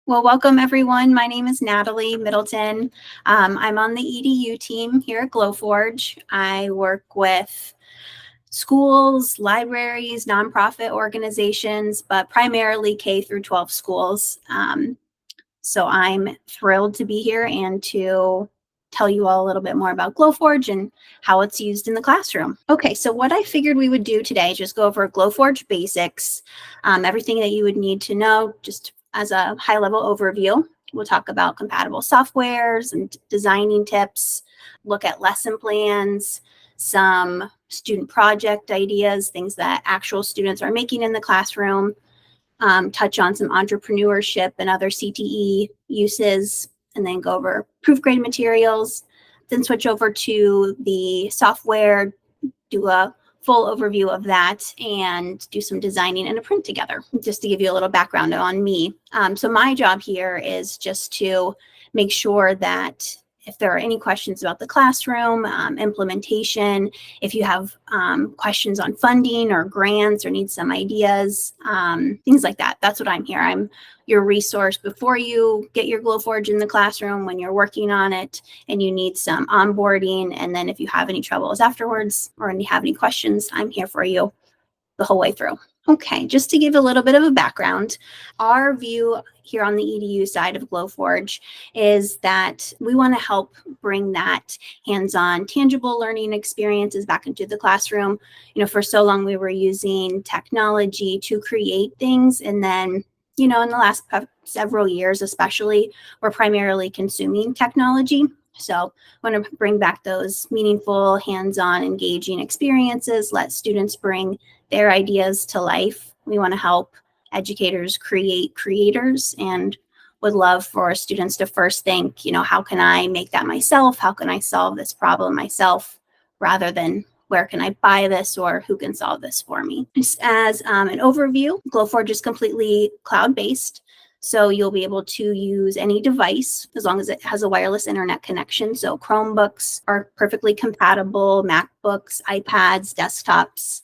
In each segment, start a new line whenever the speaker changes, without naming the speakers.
Well, welcome everyone. My name is Natalie Middleton. I'm on the EDU team here at Glowforge. I work with schools, libraries, nonprofit organizations, but primarily K through 12 schools. So I'm thrilled to be here and to tell you all a little bit more about Glowforge and how it's used in the classroom. Okay, so what I figured we would do today is just go over Glowforge basics, everything that you would need to know just as a high-level overview. We'll talk about compatible softwares and designing tips, look at lesson plans, some student project ideas, things that actual students are making in the classroom, touch on some entrepreneurship and other CTE uses, and then go over proof grade materials, then switch over to the software, do a full overview of that, and do some designing and a print together, just to give you a little background on me. So my job here is just to make sure that if there are any questions about the classroom, implementation, if you have questions on funding or grants or need some ideas, things like that. That's what I'm here. I'm your resource before you get your Glowforge in the classroom, when you're working on it and you need some onboarding. And then if you have any troubles afterwards or you have any questions, I'm here for you the whole way through. Okay, just to give a little bit of a background, our view here on the EDU side of Glowforge is that we want to help bring that hands-on, tangible learning experiences back into the classroom. You know, for so long we were using technology to create things, and then, you know, in the last several years especially, we're primarily consuming technology. So I want to bring back those meaningful, hands-on, engaging experiences, let students bring their ideas to life. We want to help educators create creators, and would love for students to first think, you know, how can I make that myself? How can I solve this problem myself, rather than where can I buy this or who can solve this for me? Just as an overview, Glowforge is completely cloud-based. So you'll be able to use any device as long as it has a wireless internet connection. So Chromebooks are perfectly compatible, MacBooks, iPads, desktops,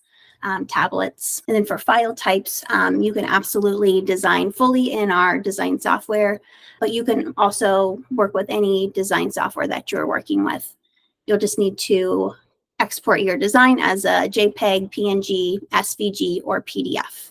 tablets. And then for file types, you can absolutely design fully in our design software, but you can also work with any design software that you're working with. You'll just need to export your design as a JPEG, PNG, SVG, or PDF.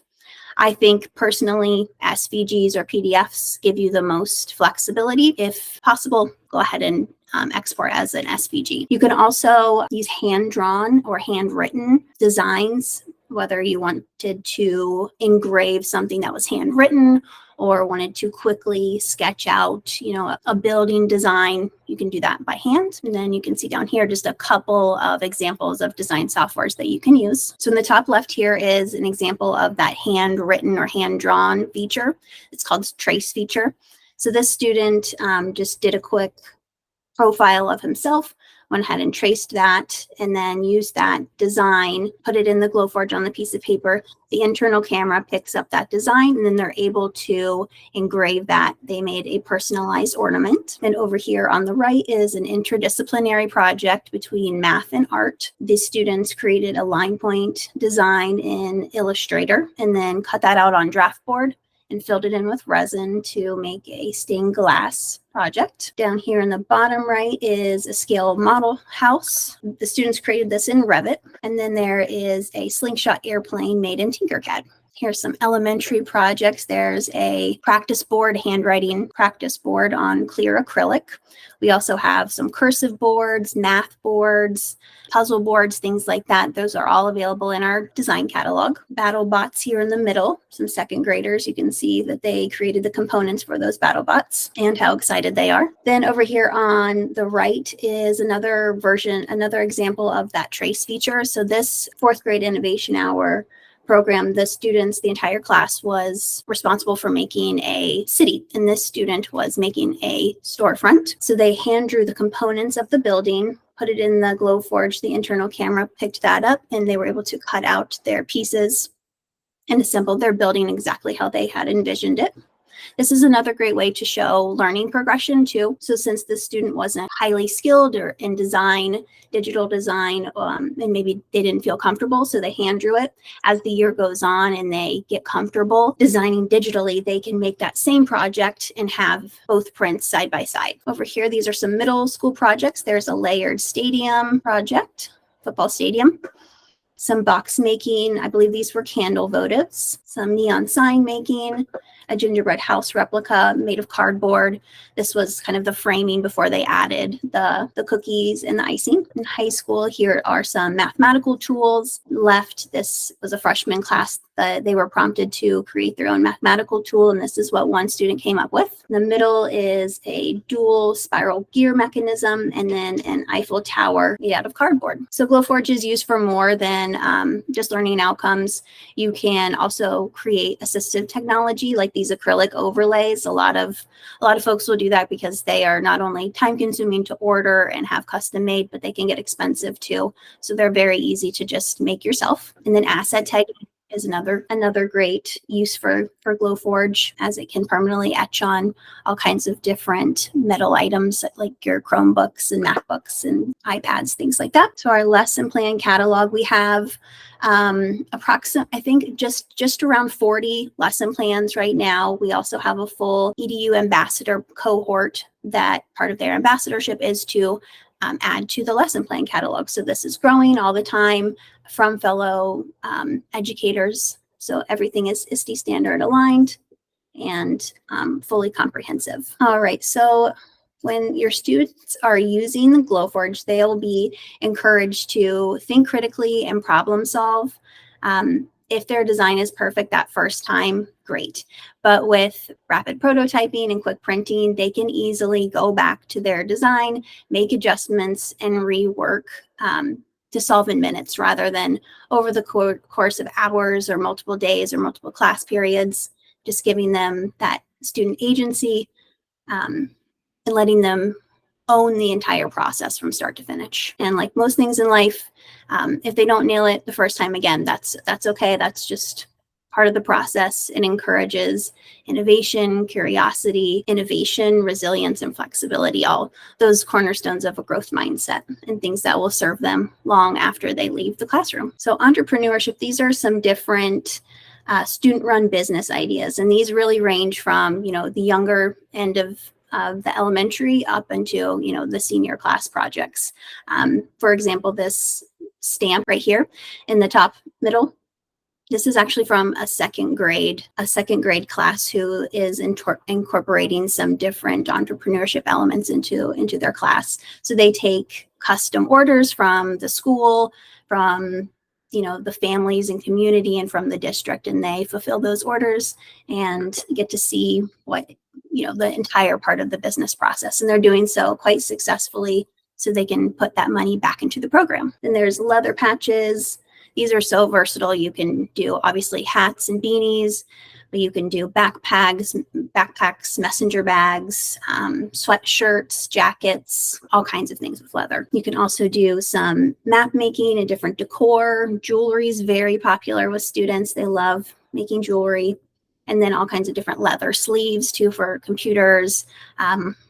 I think personally, SVGs or PDFs give you the most flexibility. If possible, go ahead and export as an SVG. You can also use hand-drawn or handwritten designs, whether you wanted to engrave something that was handwritten or wanted to quickly sketch out, you know, a building design. You can do that by hand. And then you can see down here just a couple of examples of design softwares that you can use. So in the top left here is an example of that handwritten or hand-drawn feature. It's called Trace feature. So this student just did a quick profile of himself, went ahead and traced that, and then used that design, put it in the Glowforge on the piece of paper. The internal camera picks up that design, and then they're able to engrave that. They made a personalized ornament. And over here on the right is an interdisciplinary project between math and art. The students created a line point design in Illustrator and then cut that out on draft board and filled it in with resin to make a stained glass project. Down here in the bottom right is a scale model house. The students created this in Revit. And then there is a slingshot airplane made in Tinkercad. Here's some elementary projects. There's a practice board, handwriting practice board on clear acrylic. We also have some cursive boards, math boards, puzzle boards, things like that. Those are all available in our design catalog. Battle bots here in the middle, some second graders. You can see that they created the components for those battle bots and how excited they are. Then over here on the right is another version, another example of that trace feature. So this fourth grade innovation hour program, the students, the entire class was responsible for making a city, and this student was making a storefront. So they hand drew the components of the building, put it in the Glowforge, the internal camera picked that up, and they were able to cut out their pieces and assembled their building exactly how they had envisioned it. this is another great way to show learning progression too. So since the student wasn't highly skilled or in design, digital design, and maybe they didn't feel comfortable, so they hand drew it. As the year goes on and they get comfortable designing digitally, they can make that same project and have both prints side by side. Over here, these are some middle school projects. There's a layered stadium project, football stadium. Some box making, I believe these were candle votives, some neon sign making, a gingerbread house replica made of cardboard. This was kind of the framing before they added the cookies and the icing. In high school, here are some mathematical tools. Left, this was a freshman class that they were prompted to create their own mathematical tool, and this is what one student came up with. In the middle is a dual spiral gear mechanism, and then an Eiffel Tower made out of cardboard. So Glowforge is used for more than just learning outcomes. You can also create assistive technology like these acrylic overlays. A lot of folks will do that because they are not only time consuming to order and have custom made, but they can get expensive too. So they're very easy to just make yourself. And then asset tagging is another great use for Glowforge, as it can permanently etch on all kinds of different metal items like your Chromebooks and MacBooks and iPads, things like that. So our lesson plan catalog, we have I think just around 40 lesson plans right now. We also have a full EDU ambassador cohort that part of their ambassadorship is to add to the lesson plan catalog. So this is growing all the time from fellow educators. So everything is ISTE standard aligned and fully comprehensive. All right, so when your students are using the Glowforge, they'll be encouraged to think critically and problem solve. If their design is perfect that first time, great. But with rapid prototyping and quick printing, they can easily go back to their design, make adjustments, and rework to solve in minutes rather than over the course of hours or multiple days or multiple class periods, just giving them that student agency and letting them own the entire process from start to finish. And like most things in life, if they don't nail it the first time, again, that's okay. That's just part of the process. It encourages innovation, curiosity, innovation, resilience, and flexibility, all those cornerstones of a growth mindset and things that will serve them long after they leave the classroom. So entrepreneurship, these are some different student-run business ideas. And these really range from, the younger end of the elementary up until, the senior class projects. For example, this stamp right here in the top middle, this is actually from a second grade class who is incorporating some different entrepreneurship elements into their class. So they take custom orders from the school, from the families and community, and from the district, and they fulfill those orders and get to see what the entire part of the business process, and they're doing so quite successfully, so they can put that money back into the program. Then there's leather patches. These are so versatile. You can do obviously hats and beanies, but you can do backpacks, messenger bags, sweatshirts, jackets, all kinds of things with leather. You can also do some map making and different decor. Jewelry is very popular with students. They love making jewelry. And then all kinds of different leather sleeves too for computers,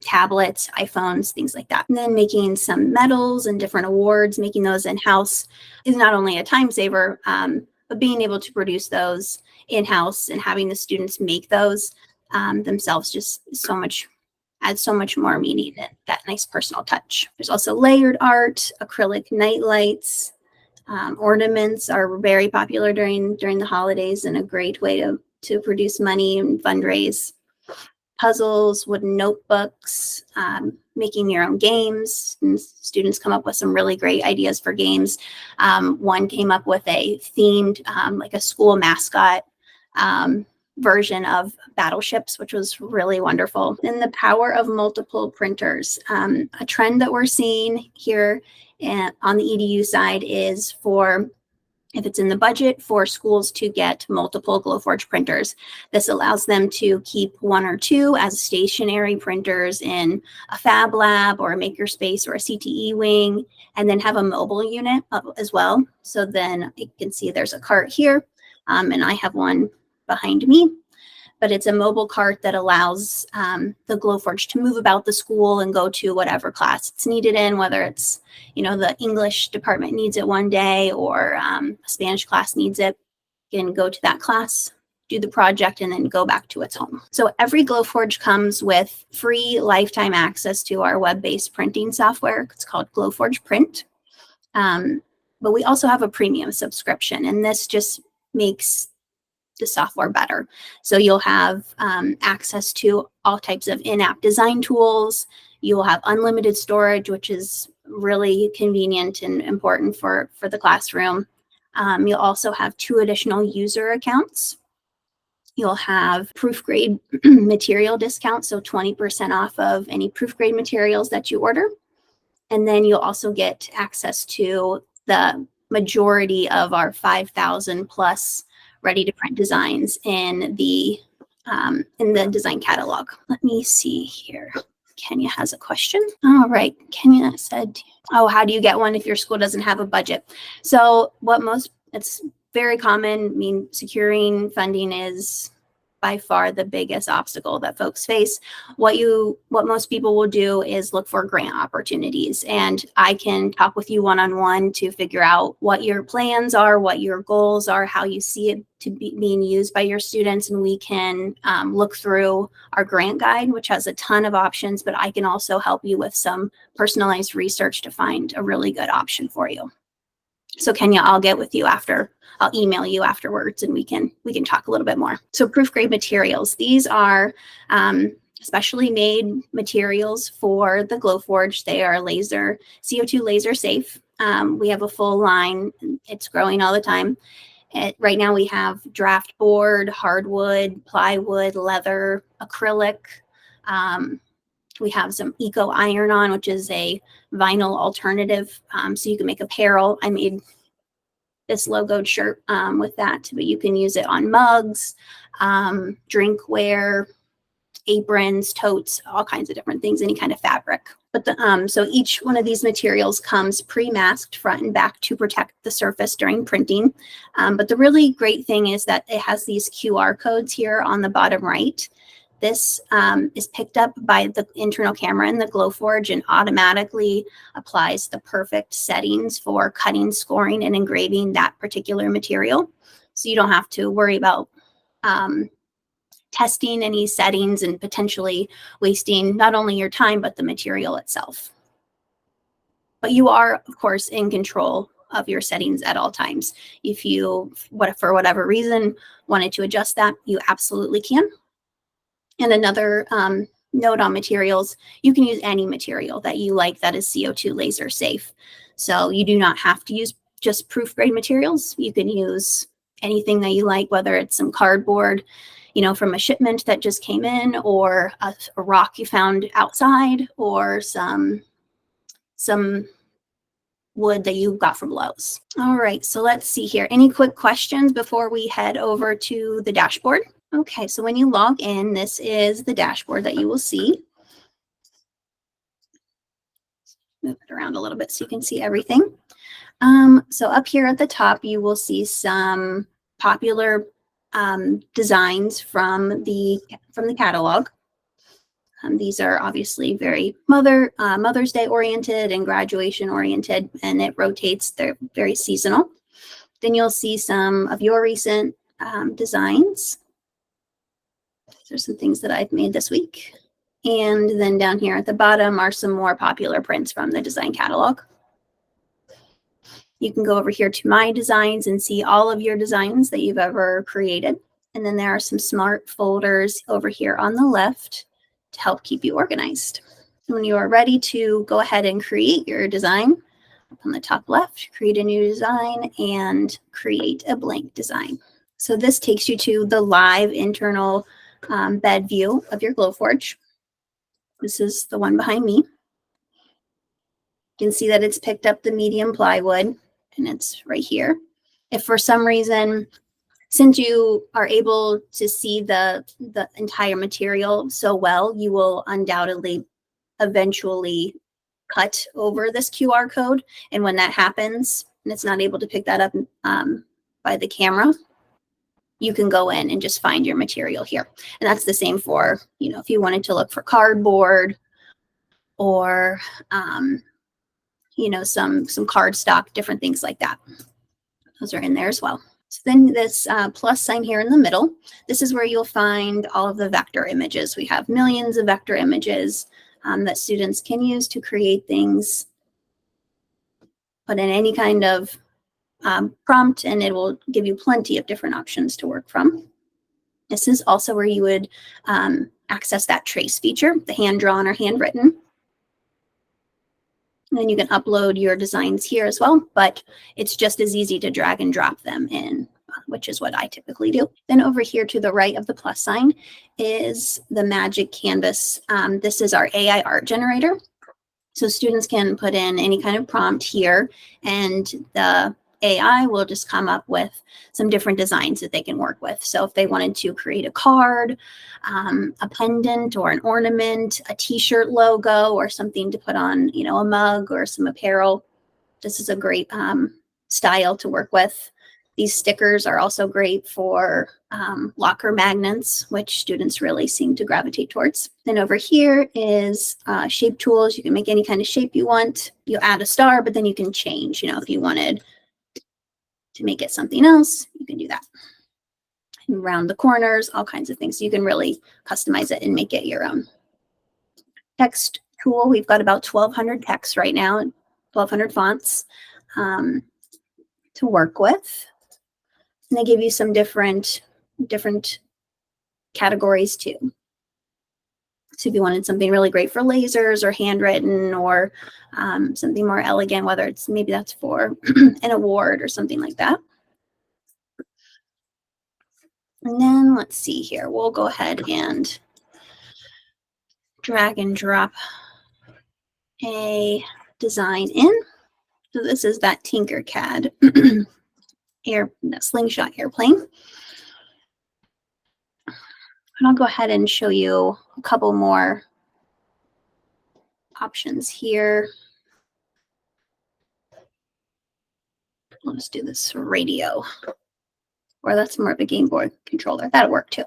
tablets, iPhones, things like that. And then making some medals and different awards, making those in-house is not only a time saver, but being able to produce those in-house and having the students make those themselves just adds so much more meaning and that nice personal touch. There's also layered art, acrylic night lights. Ornaments are very popular during the holidays and a great way to produce money and fundraise. Puzzles, wooden notebooks, making your own games. And students come up with some really great ideas for games. One came up with a themed, like a school mascot version of battleships, which was really wonderful. And the power of multiple printers. A trend that we're seeing here on the EDU side is for, if it's in the budget, for schools to get multiple Glowforge printers. This allows them to keep one or two as stationary printers in a fab lab or a makerspace or a CTE wing, and then have a mobile unit as well. So then you can see there's a cart here, and I have one behind me. but it's a mobile cart that allows the Glowforge to move about the school and go to whatever class it's needed in, whether it's, the English department needs it one day or a Spanish class needs it. You can go to that class, do the project, and then go back to its home. So every Glowforge comes with free lifetime access to our web-based printing software. It's called Glowforge Print. But we also have a premium subscription, and this just makes the software better. So you'll have access to all types of in-app design tools. You'll have unlimited storage, which is really convenient and important for the classroom. You'll also have 2 additional user accounts. You'll have proof grade material discount, so 20% off of any proof grade materials that you order. And then you'll also get access to the majority of our 5,000 plus ready to print designs in the design catalog. Let me see here. Kenya has a question. All right. Kenya said, oh, how do you get one if your school doesn't have a budget? So it's very common. I mean, securing funding is by far the biggest obstacle that folks face. What most people will do is look for grant opportunities, and I can talk with you one-on-one to figure out what your plans are, what your goals are, how you see it to be being used by your students, and we can look through our grant guide, which has a ton of options, but I can also help you with some personalized research to find a really good option for you. So Kenya, I'll get with you after. I'll email you afterwards, and we can talk a little bit more. So proof grade materials. These are specially made materials for the Glowforge. They are CO2 laser safe. We have a full line. It's growing all the time. Right now we have draft board, hardwood, plywood, leather, acrylic. We have some eco iron-on, which is a vinyl alternative. So you can make apparel. I made this logoed shirt with that, but you can use it on mugs, drinkware, aprons, totes, all kinds of different things, any kind of fabric. But so each one of these materials comes pre-masked front and back to protect the surface during printing. But the really great thing is that it has these QR codes here on the bottom right. This is picked up by the internal camera in the Glowforge and automatically applies the perfect settings for cutting, scoring, and engraving that particular material. So you don't have to worry about testing any settings and potentially wasting not only your time, but the material itself. But you are, of course, in control of your settings at all times. If you, for whatever reason, wanted to adjust that, you absolutely can. And another note on materials, you can use any material that you like that is CO2 laser safe. So you do not have to use just proof grade materials. You can use anything that you like, whether it's some cardboard, from a shipment that just came in, or a rock you found outside, or some wood that you got from Lowe's. All right, so let's see here. Any quick questions before we head over to the dashboard? Okay, so when you log in, this is the dashboard that you will see. Move it around a little bit so you can see everything. So up here at the top, you will see some popular designs from the catalog. These are obviously very Mother's Day oriented and graduation oriented, and it rotates. They're very seasonal. Then you'll see some of your recent designs. There's some things that I've made this week. And then down here at the bottom are some more popular prints from the design catalog. You can go over here to My Designs and see all of your designs that you've ever created. And then there are some smart folders over here on the left to help keep you organized. When you are ready to go ahead and create your design, up on the top left, create a new design and create a blank design. So this takes you to the live internal bed view of your Glowforge. This is the one behind me. You can see that it's picked up the medium plywood, and it's right here. If for some reason, since you are able to see the entire material so well, you will undoubtedly eventually cut over this QR code. And when that happens, and it's not able to pick that up by the camera, you can go in and just find your material here. And that's the same for, if you wanted to look for cardboard or, some cardstock, different things like that. Those are in there as well. So then this plus sign here in the middle, this is where you'll find all of the vector images. We have millions of vector images that students can use to create things. Put in any kind of prompt and it will give you plenty of different options to work from. This is also where you would access that trace feature, the hand-drawn or handwritten. And then you can upload your designs here as well, but it's just as easy to drag and drop them in, which is what I typically do. Then over here to the right of the plus sign is the Magic Canvas. This is our AI art generator. So students can put in any kind of prompt here and the AI will just come up with some different designs that they can work with. So if they wanted to create a card, a pendant or an ornament, a t-shirt logo or something to put on, a mug or some apparel, this is a great style to work with. These stickers are also great for locker magnets, which students really seem to gravitate towards. Then over here is shape tools. You can make any kind of shape you want. You add a star, but then you can change, if you wanted to make it something else, you can do that. And round the corners, all kinds of things. So you can really customize it and make it your own. Text tool, we've got about 1,200 texts right now, 1,200 fonts to work with. And they give you some different categories too. So if you wanted something really great for lasers or handwritten or something more elegant, whether it's maybe that's for an award or something like that. And then let's see here. We'll go ahead and drag and drop a design in. So this is that Tinkercad slingshot airplane. And I'll go ahead and show you a couple more options here. Let's do this radio, or that's more of a Game Boy controller. That'll work too.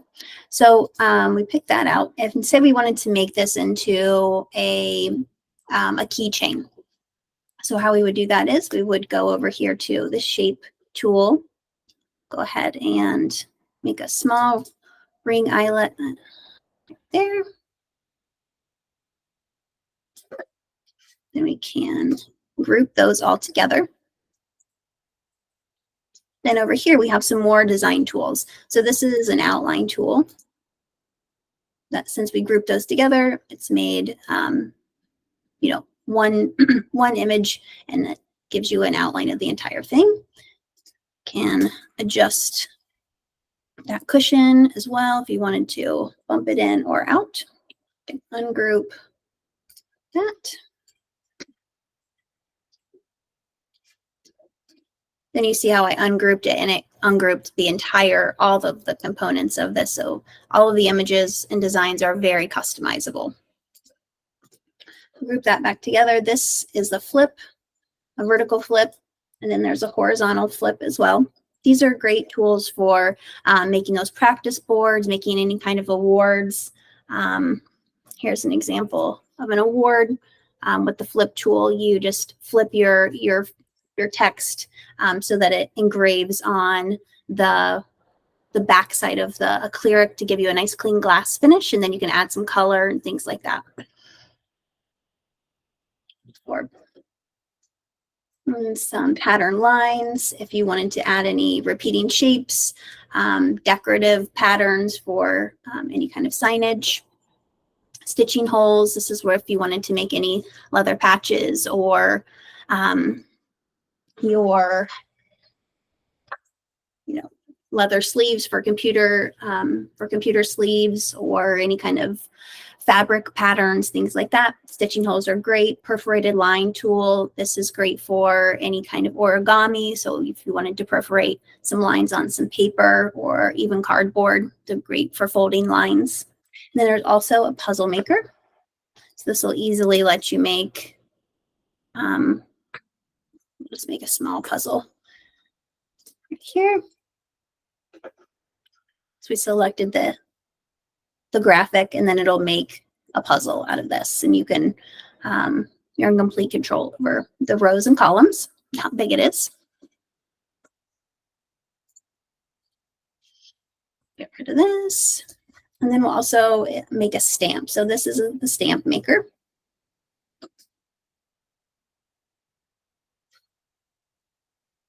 So we picked that out. And say we wanted to make this into a keychain. So how we would do that is we would go over here to the shape tool, go ahead and make a small ring eyelet there. Then we can group those all together. Then over here, we have some more design tools. So this is an outline tool that since we grouped those together, it's made, one, one image and it gives you an outline of the entire thing. Can adjust that cushion as well if you wanted to bump it in or out. You can ungroup that. Then you see how I ungrouped it and it ungrouped all of the components of this. So all of the images and designs are very customizable. Group that back together. This is the flip, a vertical flip, and then there's a horizontal flip as well. These are great tools for making those practice boards, making any kind of awards. Here's an example of an award with the flip tool. You just flip your text so that it engraves on the back side of the acrylic to give you a nice clean glass finish, and then you can add some color and things like that. Or some pattern lines if you wanted to add any repeating shapes, decorative patterns for any kind of signage. Stitching holes, this is where if you wanted to make any leather patches or your leather sleeves for computer sleeves or any kind of fabric patterns, things like that. Stitching holes are great. Perforated line tool, this is great for any kind of origami. So if you wanted to perforate some lines on some paper or even cardboard, they're great for folding lines. And then there's also a puzzle maker. So this will easily let you make, just make a small puzzle right here. So we selected the graphic, and then it'll make a puzzle out of this. And you can, you're in complete control over the rows and columns, how big it is. Get rid of this. And then we'll also make a stamp. So this is the stamp maker.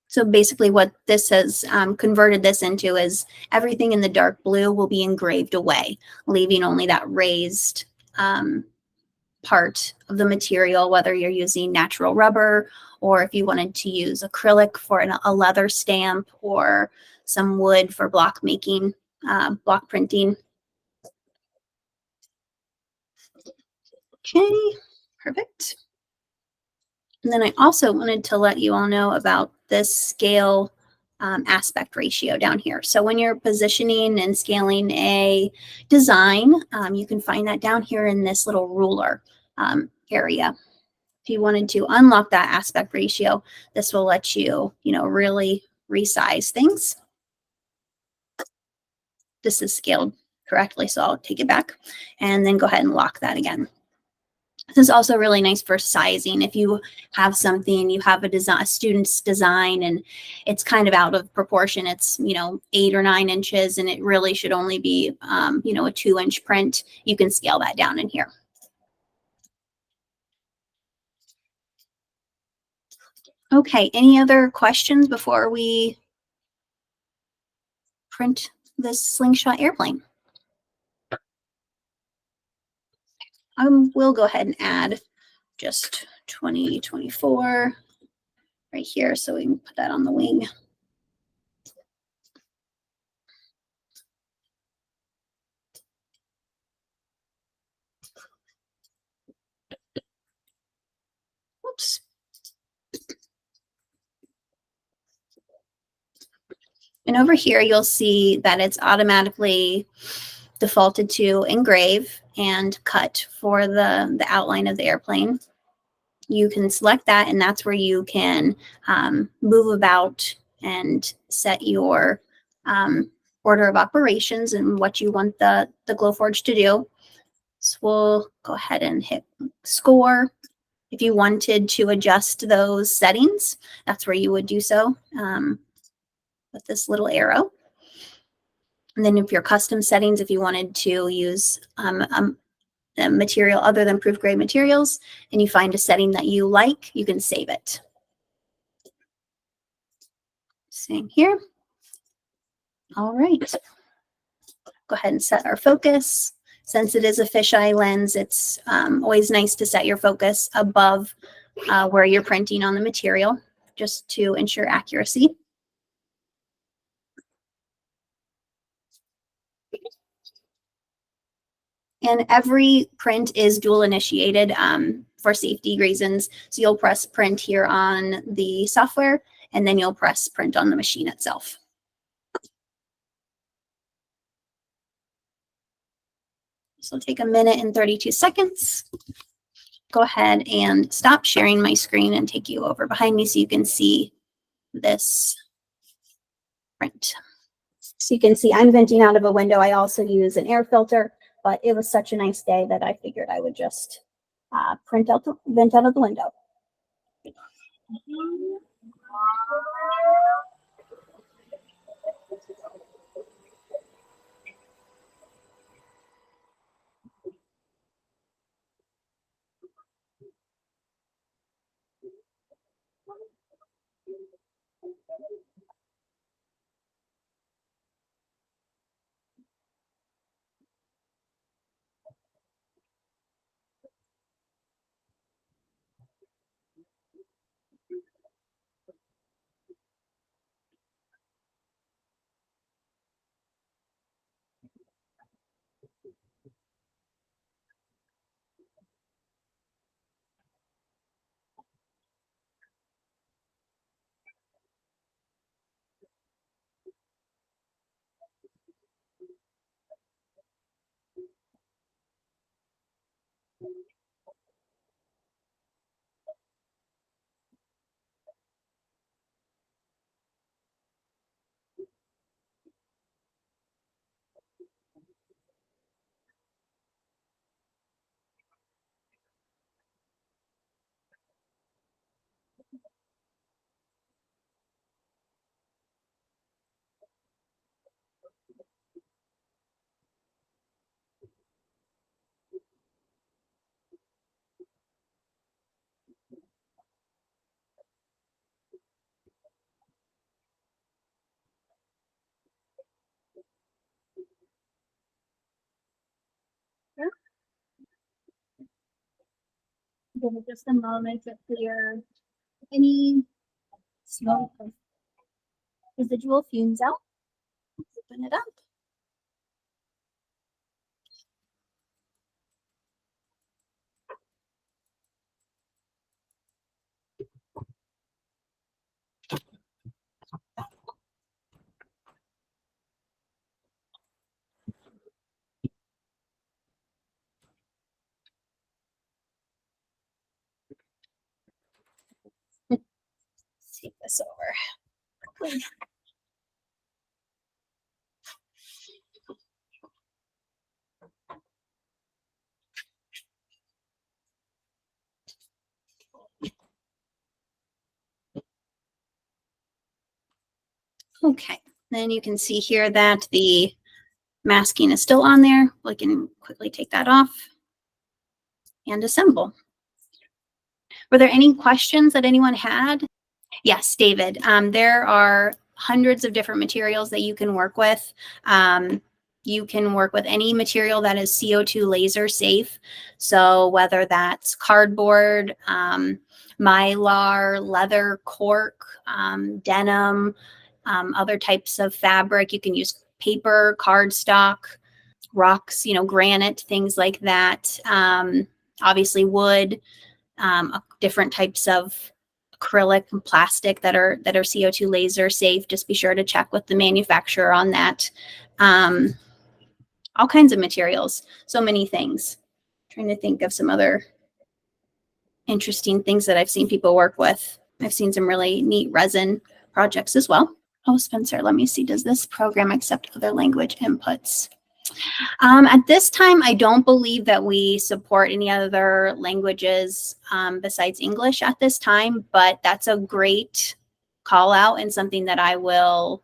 So basically what this has converted this into is everything in the dark blue will be engraved away, leaving only that raised part of the material, whether you're using natural rubber or if you wanted to use acrylic for a leather stamp or some wood for block making, block printing. Okay, perfect. And then I also wanted to let you all know about this scale aspect ratio down here. So when you're positioning and scaling a design, you can find that down here in this little ruler area. If you wanted to unlock that aspect ratio, this will let you, really resize things. This is scaled correctly, so I'll take it back and then go ahead and lock that again. This is also really nice for sizing. If you have something, you have a student's design, and it's kind of out of proportion. It's 8 or 9 inches, and it really should only be a 2-inch print. You can scale that down in here. Okay. Any other questions before we print this slingshot airplane? We'll go ahead and add just 2024 right here, so we can put that on the wing. Whoops. And over here, you'll see that it's automatically defaulted to engrave and cut for the outline of the airplane. You can select that, and that's where you can move about and set your order of operations and what you want the Glowforge to do. So we'll go ahead and hit score. If you wanted to adjust those settings, that's where you would do so with this little arrow. And then if your custom settings, if you wanted to use a material other than proof grade materials, and you find a setting that you like, you can save it. Same here. All right. Go ahead and set our focus. Since it is a fisheye lens, it's always nice to set your focus above where you're printing on the material, just to ensure accuracy. And every print is dual initiated for safety reasons. So you'll press print here on the software, and then you'll press print on the machine itself. So take a minute and 32 seconds. Go ahead and stop sharing my screen and take you over behind me so you can see this print. So you can see I'm venting out of a window. I also use an air filter, but it was such a nice day that I figured I would just vent out of the window. give it just a moment to clear any smoke or residual fumes out. Open it up. Take this over. Okay, then you can see here that the masking is still on there. We can quickly take that off and assemble. Were there any questions that anyone had? Yes, David. There are hundreds of different materials that you can work with. You can work with any material that is CO2 laser safe. So whether that's cardboard, mylar, leather, cork, denim, other types of fabric. You can use paper, cardstock, rocks, granite, things like that. Obviously wood, different types of acrylic and plastic that are CO2 laser safe. Just be sure to check with the manufacturer on that. All kinds of materials, so many things. Trying to think of some other interesting things that I've seen people work with. I've seen some really neat resin projects as well. Oh, Spencer, let me see. Does this program accept other language inputs? At this time, I don't believe that we support any other languages besides English at this time, but that's a great call out and something that I will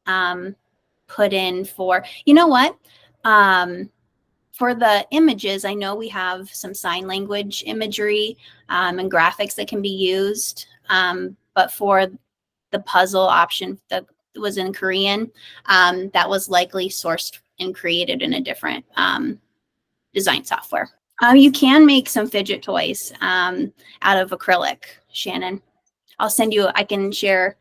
put in for, you know what? For the images, I know we have some sign language imagery and graphics that can be used, but for the puzzle option that was in Korean, that was likely sourced and created in a different design software. You can make some fidget toys out of acrylic, Shannon. I'll send you, I can share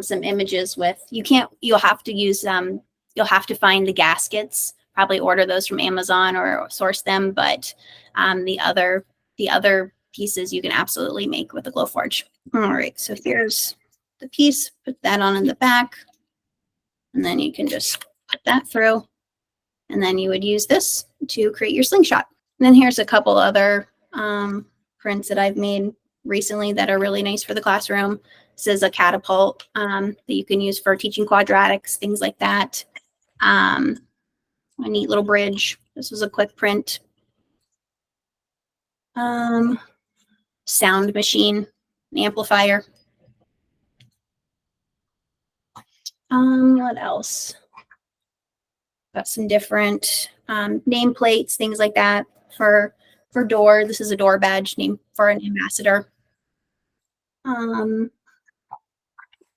some images with, you'll have to use, you'll have to find the gaskets, probably order those from Amazon or source them, but the other pieces you can absolutely make with the Glowforge. All right, so here's the piece, put that on in the back, and then you can just put that through, and then you would use this to create your slingshot. And then here's a couple other prints that I've made recently that are really nice for the classroom. This is a catapult that you can use for teaching quadratics, things like that. A neat little bridge. This was a quick print. Sound machine, an amplifier. What else? Got some different nameplates, things like that for door. This is a door badge named for an ambassador.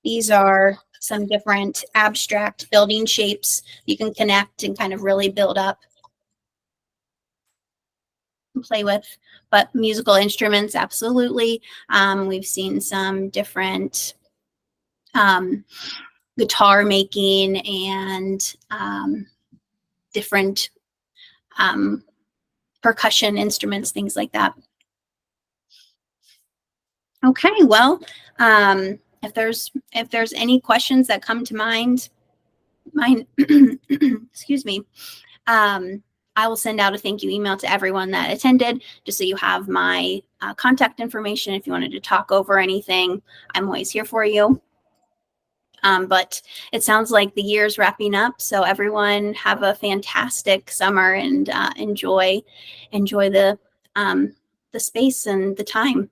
These are some different abstract building shapes you can connect and kind of really build up and play with. But musical instruments, absolutely. We've seen some different guitar making and different percussion instruments, things like that. Okay, well, if there's any questions that come to mind, excuse me, I will send out a thank you email to everyone that attended, just so you have my contact information. If you wanted to talk over anything, I'm always here for you. But it sounds like the year's wrapping up, so everyone have a fantastic summer and enjoy the space and the time.